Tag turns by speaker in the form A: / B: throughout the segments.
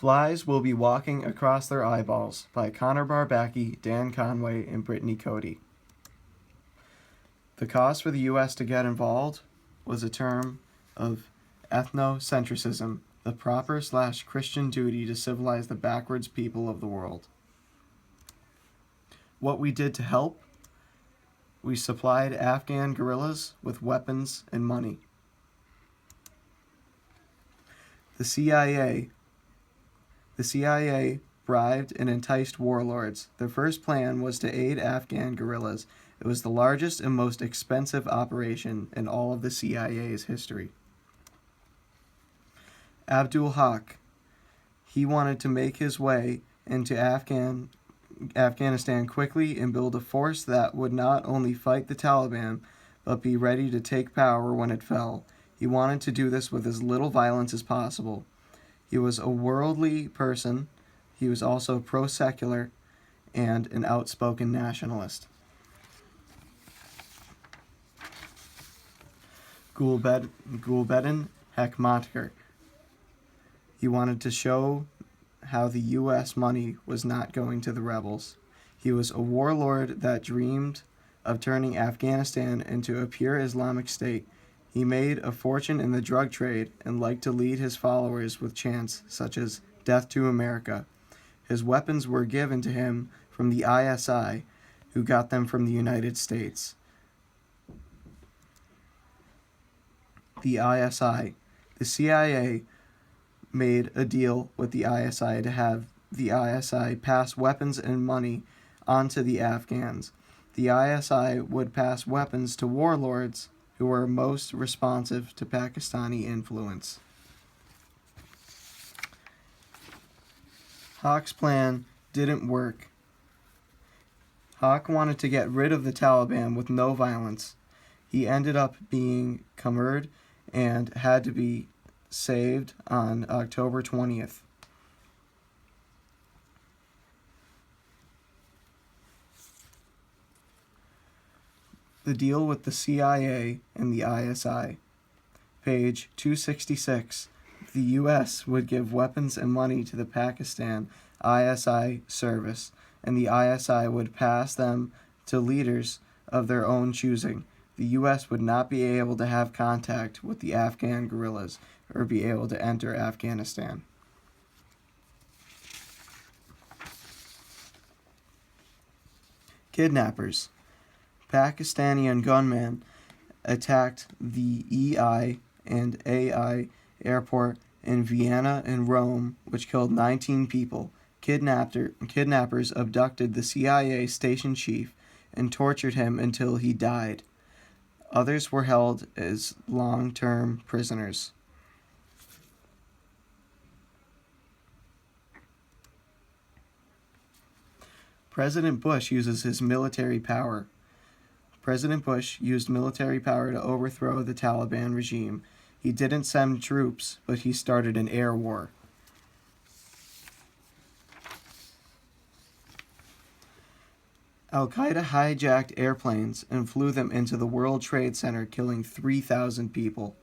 A: Flies Will Be Walking Across Their Eyeballs by Connor Barbacki, Dan Conway, and Brittany Cote. The cost for the U.S. to get involved was a term of ethnocentrism, the proper/Christian duty to civilize the backwards people of the world. What we did to help? We supplied Afghan guerrillas with weapons and money. The CIA bribed and enticed warlords. Their first plan was to aid Afghan guerrillas. It was the largest and most expensive operation in all of the CIA's history. Abdul Haq, he wanted to make his way into Afghanistan quickly and build a force that would not only fight the Taliban, but be ready to take power when it fell. He wanted to do this with as little violence as possible. He was a worldly person. He was also pro-secular and an outspoken nationalist. Gulbuddin Hekmatyar. He wanted to show how the U.S. money was not going to the rebels. He was a warlord that dreamed of turning Afghanistan into a pure Islamic state. He made a fortune in the drug trade and liked to lead his followers with chants such as "Death to America." His weapons were given to him from the ISI, who got them from the United States. The ISI. The CIA made a deal with the ISI to have the ISI pass weapons and money onto the Afghans. The ISI would pass weapons to warlords who were most responsive to Pakistani influence. Haq's plan didn't work. Haq wanted to get rid of the Taliban with no violence. He ended up being cornered and had to be saved on October 20th. The deal with the CIA and the ISI. Page 266. The U.S. would give weapons and money to the Pakistan ISI service, and the ISI would pass them to leaders of their own choosing. The U.S. would not be able to have contact with the Afghan guerrillas or be able to enter Afghanistan. Kidnappers. Pakistani gunmen attacked the EI and AI airport in Vienna and Rome, which killed 19 people. Kidnappers abducted the CIA station chief and tortured him until he died. Others were held as long-term prisoners. President Bush uses his military power. President Bush used military power to overthrow the Taliban regime. He didn't send troops, but he started an air war. Al-Qaeda hijacked airplanes and flew them into the World Trade Center, killing 3,000 people.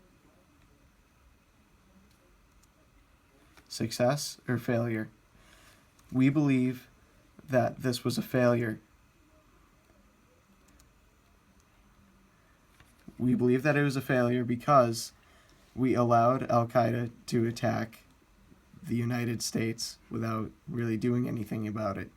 A: Success or failure? We believe that this was a failure. We believe that it was a failure because we allowed Al-Qaeda to attack the United States without really doing anything about it.